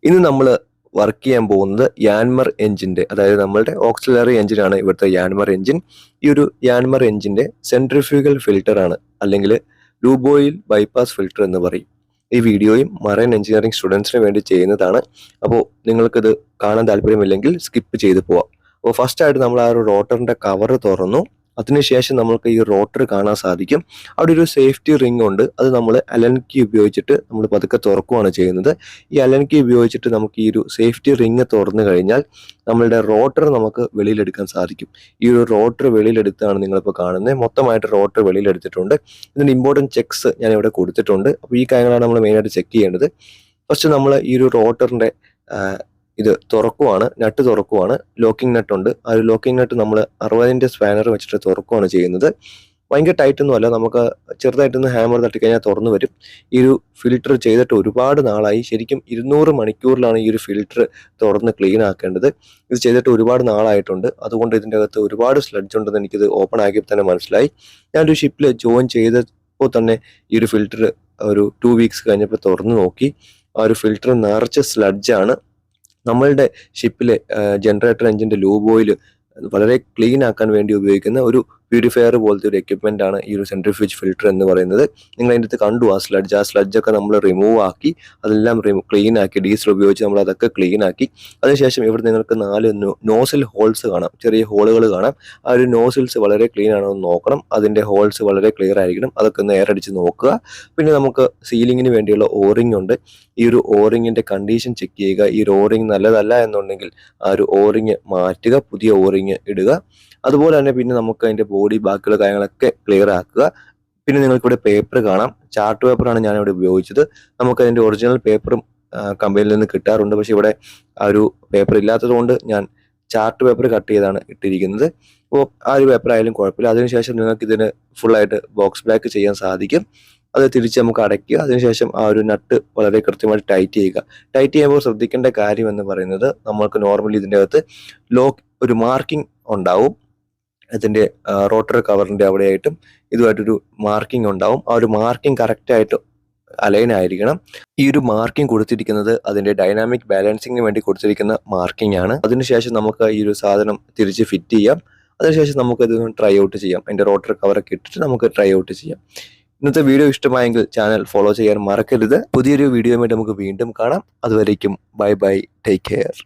ഇന്ന് നമ്മൾ വർക്ക് ചെയ്യാൻ പോകുന്നത് യാൻമർ എഞ്ചിൻ്റെ, അതായത് നമ്മളുടെ ഓക്സിലറി എഞ്ചിനാണ് ഇവിടുത്തെ യാൻമർ എഞ്ചിൻ. ഈ ഒരു യാൻമർ എഞ്ചിൻ്റെ സെൻട്രിഫ്യൂഗൽ ഫിൽറ്റർ ആണ്, അല്ലെങ്കിൽ ലൂബോയിൽ ബൈപ്പാസ് ഫിൽറ്റർ എന്ന് പറയും. ഈ വീഡിയോയും മറൈൻ എഞ്ചിനീയറിംഗ് സ്റ്റുഡൻസിന് വേണ്ടി ചെയ്യുന്നതാണ്. അപ്പോൾ നിങ്ങൾക്കിത് കാണാൻ താല്പര്യമില്ലെങ്കിൽ സ്കിപ്പ് ചെയ്ത് പോവാം. അപ്പോൾ ഫസ്റ്റായിട്ട് നമ്മൾ ആ ഒരു റോട്ടറിൻ്റെ കവർ തുറന്നു. അതിനുശേഷം നമുക്ക് ഈ റോട്ടർ കാണാൻ സാധിക്കും. അവിടെ ഒരു സേഫ്റ്റി റിംഗ് ഉണ്ട്. അത് നമ്മൾ അലൻ കീ ഉപയോഗിച്ചിട്ട് നമ്മൾ പതുക്കെ തുറക്കുകയാണ് ചെയ്യുന്നത്. ഈ അലൻ കീ ഉപയോഗിച്ചിട്ട് നമുക്ക് ഈ ഒരു സേഫ്റ്റി റിംഗ് തുറന്നു കഴിഞ്ഞാൽ നമ്മളുടെ റോട്ടർ നമുക്ക് വെളിയിലെടുക്കാൻ സാധിക്കും. ഈ ഒരു റോട്ടർ വെളിയിലെടുത്താണ് നിങ്ങളിപ്പോൾ കാണുന്നത്. മൊത്തമായിട്ട് റോട്ടർ വെളിയിലെടുത്തിട്ടുണ്ട്. ഇതിൻ്റെ ഇമ്പോർട്ടൻറ്റ് ചെക്സ് ഞാൻ ഇവിടെ കൊടുത്തിട്ടുണ്ട്. അപ്പോൾ ഈ കാര്യങ്ങളാണ് നമ്മൾ മെയിനായിട്ട് ചെക്ക് ചെയ്യേണ്ടത്. ഫസ്റ്റ് നമ്മൾ ഈ ഒരു റോട്ടറിൻ്റെ ഇത് തുറക്കുവാണ്, നട്ട് തുറക്കുവാണ്. ലോക്കിംഗ് നട്ട് ഉണ്ട്. ആ ഒരു ലോക്കിംഗ് നട്ട് നമ്മൾ 60-ന്റെ സ്പാനർ വെച്ചിട്ട് തുറക്കുവാണ് ചെയ്യുന്നത്. ഭയങ്കര ടൈറ്റൊന്നും അല്ല, നമുക്ക് ചെറുതായിട്ടൊന്ന് ഹാമർ തട്ടിക്കഴിഞ്ഞാൽ തുറന്നു വരും. ഈ ഒരു ഫിൽറ്റർ ചെയ്തിട്ട് ഒരുപാട് നാളായി. ശരിക്കും 200 മണിക്കൂറിലാണ് ഈ ഒരു ഫിൽറ്റർ തുറന്ന് ക്ലീൻ ആക്കേണ്ടത്. ഇത് ചെയ്തിട്ട് ഒരുപാട് നാളായിട്ടുണ്ട്. അതുകൊണ്ട് ഇതിൻ്റെ അകത്ത് ഒരുപാട് സ്ലഡ്ജ് ഉണ്ടെന്ന് എനിക്കിത് ഓപ്പൺ ആക്കിയപ്പോൾ തന്നെ മനസ്സിലായി. ഞാനൊരു ഷിപ്പിൽ ജോയിൻ ചെയ്തപ്പോൾ തന്നെ ഈ ഒരു ഫിൽറ്റർ ഒരു 2 വീക്സ് കഴിഞ്ഞപ്പോൾ തുറന്നു നോക്കി. ആ ഒരു ഫിൽറ്റർ നിറച്ച് സ്ലഡ്ജാണ്. നമ്മളുടെ ഷിപ്പിലെ ജനറേറ്റർ എഞ്ചിൻ്റെ ലൂബ് ഓയിൽ വളരെ ക്ലീൻ ആക്കാൻ വേണ്ടി ഉപയോഗിക്കുന്ന ഒരു പ്യൂരിഫയർ പോലത്തെ ഒരു എക്യുപ്മെൻ്റ് ആണ് ഈ ഒരു സെൻട്രിഫ്യൂജ് ഫിൽറ്റർ എന്ന് പറയുന്നത്. നിങ്ങൾ അതിൻ്റെ അടുത്ത് കണ്ടു ആ സ്ലഡ്ജൊക്കെ നമ്മൾ റിമൂവ് ആക്കി, അതെല്ലാം ക്ലീൻ ആക്കി, ഡീസൽ ഉപയോഗിച്ച് നമ്മൾ അതൊക്കെ ക്ലീൻ ആക്കി. അതിനുശേഷം ഇവിടെ നിങ്ങൾക്ക് 4 നോസിൽ ഹോൾസ് കാണാം, ചെറിയ ഹോളുകൾ കാണാം. ആ ഒരു നോസിൽസ് വളരെ ക്ലീൻ ആണോ എന്ന് നോക്കണം. അതിൻ്റെ ഹോൾസ് വളരെ ക്ലിയർ ആയിരിക്കണം. അതൊക്കെ ഒന്ന് എയർ അടിച്ച് നോക്കുക. പിന്നെ നമുക്ക് സീലിങ്ങിന് വേണ്ടിയുള്ള ഓറിംഗ് ഉണ്ട്. ഈ ഒരു ഓറിങ്ങിൻ്റെ കണ്ടീഷൻ ചെക്ക് ചെയ്യുക. ഈ ഒരു ഓറിങ് നല്ലതല്ല എന്നുണ്ടെങ്കിൽ ആ ഒരു ഓറിങ് മാറ്റുക, പുതിയ ഓറിങ് ഇടുക. അതുപോലെ തന്നെ പിന്നെ നമുക്ക് അതിൻ്റെ ബോഡി ബാക്കിയുള്ള കാര്യങ്ങളൊക്കെ ക്ലിയർ ആക്കുക. പിന്നെ നിങ്ങൾക്കിവിടെ പേപ്പർ കാണാം. ചാർട്ട് പേപ്പറാണ് ഞാനിവിടെ ഉപയോഗിച്ചത്. നമുക്ക് അതിൻ്റെ ഒറിജിനൽ പേപ്പറും കമ്പനിയിൽ നിന്ന് കിട്ടാറുണ്ട്. പക്ഷേ ഇവിടെ ആ ഒരു പേപ്പർ ഇല്ലാത്തത് കൊണ്ട് ഞാൻ ചാർട്ട് പേപ്പർ കട്ട് ചെയ്താണ് ഇട്ടിരിക്കുന്നത്. അപ്പോൾ ആ ഒരു പേപ്പർ ആയാലും കുഴപ്പമില്ല. അതിനുശേഷം നിങ്ങൾക്ക് ഇതിന് ഫുള്ളായിട്ട് ബോക്സ് ബാക്ക് ചെയ്യാൻ സാധിക്കും. അത് തിരിച്ച് നമുക്ക് അടയ്ക്കുക. അതിനുശേഷം ആ ഒരു നട്ട് വളരെ കൃത്യമായിട്ട് ടൈറ്റ് ചെയ്യുക. ടൈറ്റ് ചെയ്യുമ്പോൾ ശ്രദ്ധിക്കേണ്ട കാര്യം എന്ന് പറയുന്നത്, നമ്മൾക്ക് നോർമലി ഇതിൻ്റെ അകത്ത് ഒരു മാർക്കിംഗ് ഉണ്ടാവും. ഇതിൻ്റെ റോട്ടർ കവറിൻ്റെ അവിടെയായിട്ടും ഇതുമായിട്ടൊരു മാർക്കിംഗ് ഉണ്ടാവും. ആ ഒരു മാർക്കിംഗ് കറക്റ്റായിട്ട് അലൈൻ ആയിരിക്കണം. ഈ ഒരു മാർക്കിംഗ് കൊടുത്തിരിക്കുന്നത് അതിൻ്റെ ഡൈനാമിക് ബാലൻസിങ്ങിന് വേണ്ടി കൊടുത്തിരിക്കുന്ന മാർക്കിംഗ് ആണ്. അതിനുശേഷം നമുക്ക് ഈ ഒരു സാധനം തിരിച്ച് ഫിറ്റ് ചെയ്യാം. അതിനുശേഷം നമുക്കത് ട്രൈ ഔട്ട് ചെയ്യാം. അതിൻ്റെ റോട്ടർ കവറൊക്കെ ഇട്ടിട്ട് നമുക്ക് ട്രൈ ഔട്ട് ചെയ്യാം. ഇന്നത്തെ വീഡിയോ ഇഷ്ടമായെങ്കിൽ ചാനൽ ഫോളോ ചെയ്യാൻ മറക്കരുത്. പുതിയൊരു വീഡിയോയുമായിട്ട് നമുക്ക് വീണ്ടും കാണാം. അതുവരേക്കും ബൈ ബൈ, ടേക്ക് കെയർ.